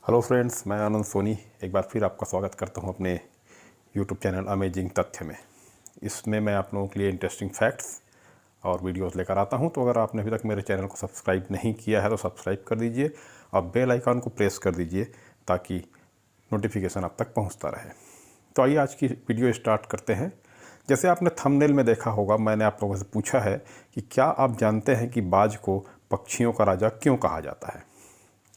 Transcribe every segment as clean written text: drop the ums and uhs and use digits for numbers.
Hello friends, मैं आनंद सोनी एक बार फिर आपका स्वागत करता हूं अपने यूट्यूब चैनल अमेजिंग तथ्य में। इसमें मैं आप लोगों के लिए इंटरेस्टिंग फैक्ट्स और वीडियोस लेकर आता हूं। तो अगर आपने अभी तक मेरे चैनल को सब्सक्राइब नहीं किया है तो सब्सक्राइब कर दीजिए और बेल आइकन को प्रेस कर दीजिए ताकि नोटिफिकेशन आप तक पहुँचता रहे। तो आइए आज की वीडियो स्टार्ट करते हैं। जैसे आपने थंबनेल में देखा होगा, मैंने आप लोगों से पूछा है कि क्या आप जानते हैं कि बाज को पक्षियों का राजा क्यों कहा जाता है।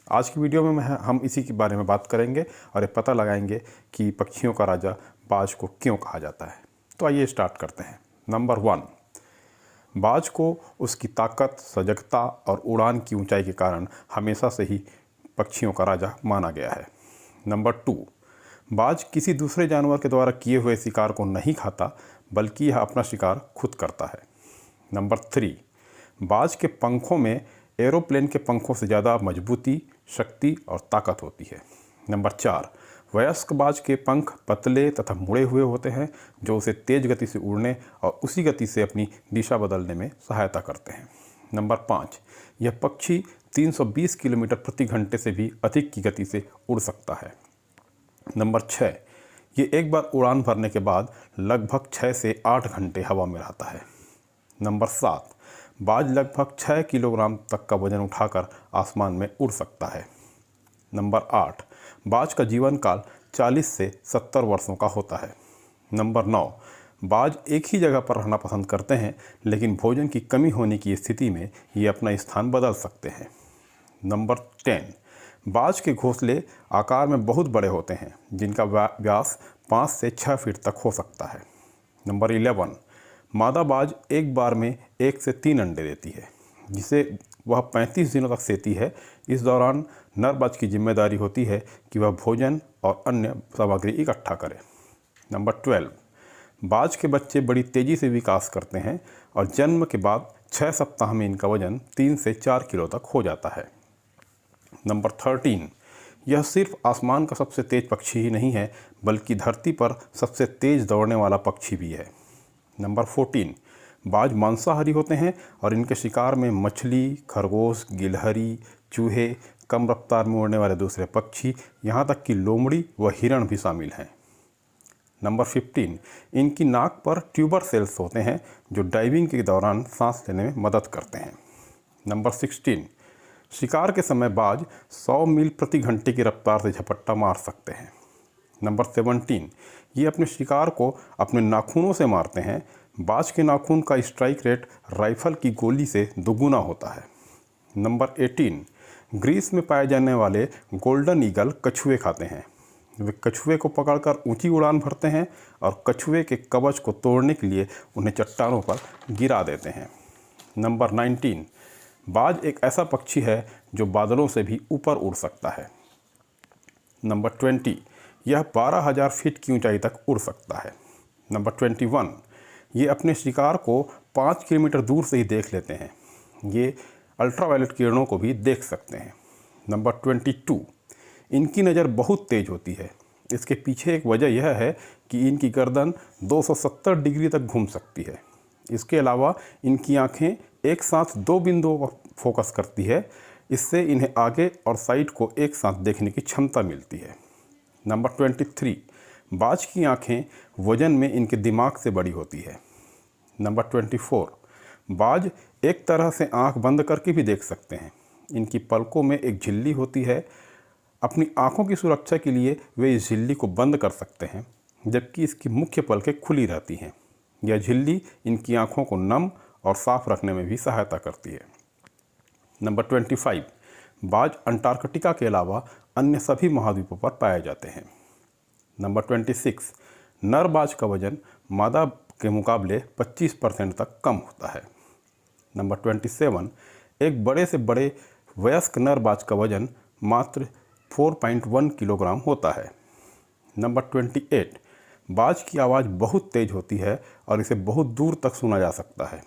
आज की वीडियो में हम इसी के बारे में बात करेंगे और ये पता लगाएंगे कि पक्षियों का राजा बाज को क्यों कहा जाता है। तो आइए स्टार्ट करते हैं। नंबर 1, बाज को उसकी ताकत, सजगता और उड़ान की ऊंचाई के कारण हमेशा से ही पक्षियों का राजा माना गया है। नंबर 2, बाज किसी दूसरे जानवर के द्वारा किए हुए शिकार को नहीं खाता, बल्कि यह अपना शिकार खुद करता है। नंबर 3, बाज के पंखों में एरोप्लेन के पंखों से ज़्यादा मजबूती, शक्ति और ताकत होती है। नंबर 4, वयस्क बाज के पंख पतले तथा मुड़े हुए होते हैं, जो उसे तेज गति से उड़ने और उसी गति से अपनी दिशा बदलने में सहायता करते हैं। नंबर 5, यह पक्षी 320 किलोमीटर प्रति घंटे से भी अधिक की गति से उड़ सकता है। नंबर 6, ये एक बार उड़ान भरने के बाद लगभग 6 से 8 घंटे हवा में रहता है। नंबर 7, बाज लगभग 6 किलोग्राम तक का वजन उठाकर आसमान में उड़ सकता है। नंबर 8, बाज का जीवन काल 40 से 70 वर्षों का होता है। नंबर 9, बाज एक ही जगह पर रहना पसंद करते हैं, लेकिन भोजन की कमी होने की स्थिति में ये अपना स्थान बदल सकते हैं। नंबर 10, बाज के घोंसले आकार में बहुत बड़े होते हैं, जिनका व्यास 5 से 6 फीट तक हो सकता है। नंबर 11, मादा बाज एक बार में 1 से 3 अंडे देती है, जिसे वह 35 दिनों तक सेती है। इस दौरान नर बाज की जिम्मेदारी होती है कि वह भोजन और अन्य सामग्री इकट्ठा करे। नंबर 12, बाज के बच्चे बड़ी तेज़ी से विकास करते हैं और जन्म के बाद 6 सप्ताह में इनका वजन 3 से 4 किलो तक हो जाता है। नंबर 13, यह सिर्फ आसमान का सबसे तेज पक्षी ही नहीं है, बल्कि धरती पर सबसे तेज दौड़ने वाला पक्षी भी है। नंबर 14, बाज मांसाहारी होते हैं और इनके शिकार में मछली, खरगोश, गिलहरी, चूहे, कम रफ्तार में उड़ने वाले दूसरे पक्षी, यहाँ तक कि लोमड़ी व हिरण भी शामिल हैं। नंबर 15, इनकी नाक पर ट्यूबर सेल्स होते हैं, जो डाइविंग के दौरान सांस लेने में मदद करते हैं। नंबर 16, शिकार के समय बाज 100 मील प्रति घंटे की रफ्तार से झपट्टा मार सकते हैं। नंबर 17, ये अपने शिकार को अपने नाखूनों से मारते हैं। बाज के नाखून का स्ट्राइक रेट राइफल की गोली से दोगुना होता है। नंबर 18, ग्रीस में पाए जाने वाले गोल्डन ईगल कछुए खाते हैं। वे कछुए को पकड़कर ऊंची उड़ान भरते हैं और कछुए के कवच को तोड़ने के लिए उन्हें चट्टानों पर गिरा देते हैं। नंबर 19, बाज एक ऐसा पक्षी है जो बादलों से भी ऊपर उड़ सकता है। नंबर 20, यह 12,000 फीट की ऊंचाई तक उड़ सकता है। नंबर 21, ये अपने शिकार को 5 किलोमीटर दूर से ही देख लेते हैं। ये अल्ट्रावायलेट किरणों को भी देख सकते हैं। नंबर 22, इनकी नज़र बहुत तेज़ होती है। इसके पीछे एक वजह यह है कि इनकी गर्दन 270 डिग्री तक घूम सकती है। इसके अलावा इनकी आँखें एक साथ 2 बिंदुओं पर फोकस करती है। इससे इन्हें आगे और साइड को एक साथ देखने की क्षमता मिलती है। नंबर 23, बाज की आँखें वजन में इनके दिमाग से बड़ी होती है। नंबर 24, बाज एक तरह से आँख बंद करके भी देख सकते हैं। इनकी पलकों में एक झिल्ली होती है। अपनी आँखों की सुरक्षा के लिए वे इस झिल्ली को बंद कर सकते हैं, जबकि इसकी मुख्य पलकें खुली रहती हैं। यह झिल्ली इनकी आँखों को नम और साफ रखने में भी सहायता करती है। नंबर 25, बाज अंटार्कटिका के अलावा अन्य सभी महाद्वीपों पर पाए जाते हैं। नंबर 26, नर बाज का वजन मादा के मुकाबले 25% तक कम होता है। नंबर 27, एक बड़े से बड़े वयस्क नर बाज का वजन मात्र 4.1 किलोग्राम होता है। नंबर 28, बाज की आवाज़ बहुत तेज होती है और इसे बहुत दूर तक सुना जा सकता है।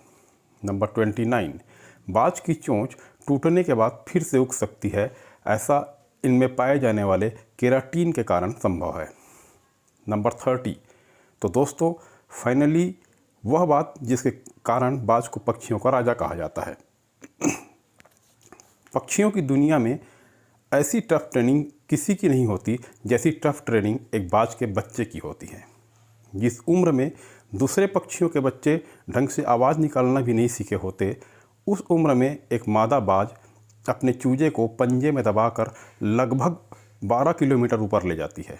नंबर 29, बाज की चोंच टूटने के बाद फिर से उग सकती है। ऐसा इनमें पाए जाने वाले केराटीन के कारण संभव है। नंबर 30, तो दोस्तों फाइनली वह बात जिसके कारण बाज को पक्षियों का राजा कहा जाता है। पक्षियों की दुनिया में ऐसी टफ ट्रेनिंग किसी की नहीं होती जैसी टफ ट्रेनिंग एक बाज के बच्चे की होती है। जिस उम्र में दूसरे पक्षियों के बच्चे ढंग से आवाज़ निकालना भी नहीं सीखे होते, उस उम्र में एक मादा बाज अपने चूजे को पंजे में दबाकर लगभग 12 किलोमीटर ऊपर ले जाती है।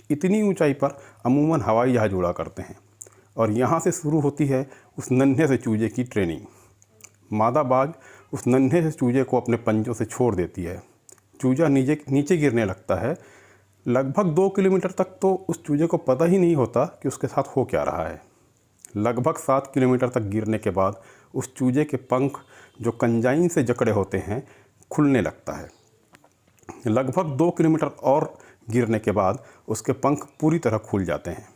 इतनी ऊंचाई पर अमूमन हवाई जहाज़ उड़ा करते हैं और यहाँ से शुरू होती है उस नन्हे से चूजे की ट्रेनिंग। मादा बाज उस नन्हे से चूजे को अपने पंजों से छोड़ देती है। चूजा नीचे गिरने लगता है। लगभग 2 किलोमीटर तक तो उस चूजे को पता ही नहीं होता कि उसके साथ हो क्या रहा है। लगभग 7 किलोमीटर तक गिरने के बाद उस चूजे के पंख जो कंजाइन से जकड़े होते हैं खुलने लगता है। लगभग 2 किलोमीटर और गिरने के बाद उसके पंख पूरी तरह खुल जाते हैं।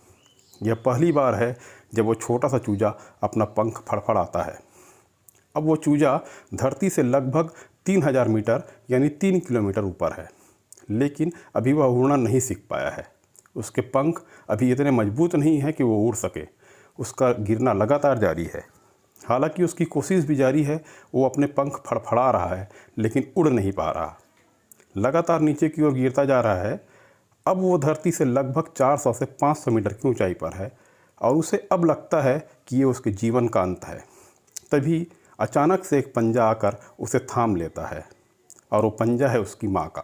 यह पहली बार है जब वो छोटा सा चूजा अपना पंख फड़फड़ाता है। अब वो चूजा धरती से लगभग 3000 मीटर यानी 3 किलोमीटर ऊपर है, लेकिन अभी वह उड़ना नहीं सीख पाया है। उसके पंख अभी इतने मजबूत नहीं हैं कि वो उड़ सके। उसका गिरना लगातार जारी है। हालांकि उसकी कोशिश भी जारी है, वो अपने पंख फड़फड़ा रहा है लेकिन उड़ नहीं पा रहा। लगातार नीचे की ओर गिरता जा रहा है। अब वो धरती से लगभग 400 से 500 मीटर की ऊंचाई पर है और उसे अब लगता है कि ये उसके जीवन का अंत है। तभी अचानक से एक पंजा आकर उसे थाम लेता है और वो पंजा है उसकी माँ का,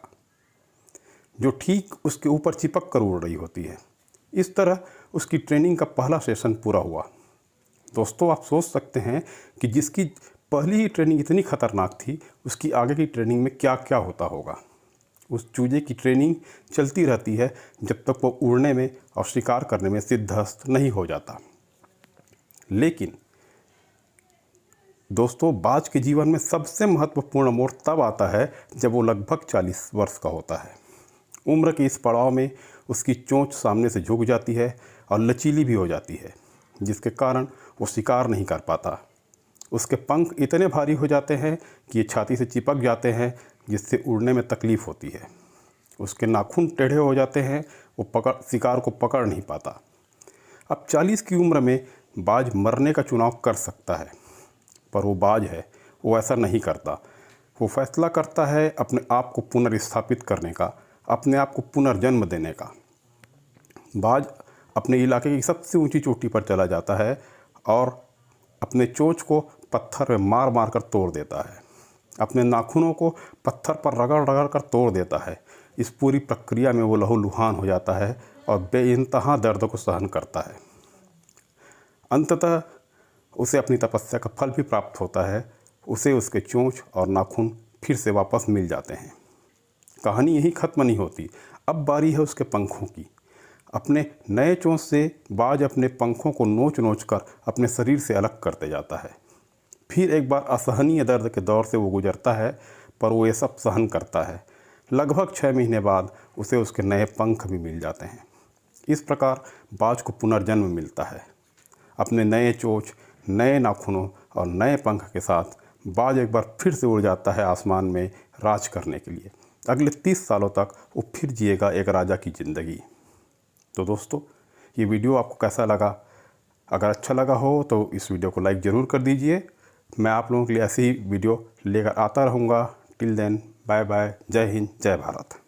जो ठीक उसके ऊपर चिपक कर उड़ रही होती है। इस तरह उसकी ट्रेनिंग का पहला सेशन पूरा हुआ। दोस्तों, आप सोच सकते हैं कि जिसकी पहली ही ट्रेनिंग इतनी खतरनाक थी, उसकी आगे की ट्रेनिंग में क्या क्या होता होगा। उस चूजे की ट्रेनिंग चलती रहती है जब तक वो उड़ने में और शिकार करने में सिद्धहस्त नहीं हो जाता। लेकिन दोस्तों, बाज के जीवन में सबसे महत्वपूर्ण मोड़ तब आता है जब वो लगभग 40 वर्ष का होता है। उम्र के इस पड़ाव में उसकी चोंच सामने से झुक जाती है और लचीली भी हो जाती है, जिसके कारण वो शिकार नहीं कर पाता। उसके पंख इतने भारी हो जाते हैं कि ये छाती से चिपक जाते हैं, जिससे उड़ने में तकलीफ़ होती है। उसके नाखून टेढ़े हो जाते हैं, वो शिकार को पकड़ नहीं पाता। अब 40 की उम्र में बाज मरने का चुनाव कर सकता है, पर वो बाज है, वो ऐसा नहीं करता। वो फैसला करता है अपने आप को पुनर्स्थापित करने का, अपने आप को पुनर्जन्म देने का। बाज अपने इलाके की सबसे ऊंची चोटी पर चला जाता है और अपने चोंच को पत्थर में मार मार कर तोड़ देता है। अपने नाखूनों को पत्थर पर रगड़ रगड़ कर तोड़ देता है। इस पूरी प्रक्रिया में वो लहूलुहान हो जाता है और बेइंतहा दर्द को सहन करता है। अंततः उसे अपनी तपस्या का फल भी प्राप्त होता है। उसे उसके चोंच और नाखून फिर से वापस मिल जाते हैं। कहानी यही खत्म नहीं होती। अब बारी है उसके पंखों की। अपने नए चोंच से बाज अपने पंखों को नोच नोच कर अपने शरीर से अलग करते जाता है। फिर एक बार असहनीय दर्द के दौर से वो गुजरता है, पर वो ये सब सहन करता है। लगभग 6 महीने बाद उसे उसके नए पंख भी मिल जाते हैं। इस प्रकार बाज को पुनर्जन्म मिलता है। अपने नए चोंच, नए नाखूनों और नए पंख के साथ बाज एक बार फिर से उड़ जाता है आसमान में राज करने के लिए। अगले 30 सालों तक वो फिर जिएगा एक राजा की ज़िंदगी। तो दोस्तों, ये वीडियो आपको कैसा लगा? अगर अच्छा लगा हो तो इस वीडियो को लाइक ज़रूर कर दीजिए। मैं आप लोगों के लिए ऐसी ही वीडियो लेकर आता रहूँगा। Till then, bye bye. जय हिंद, जय भारत।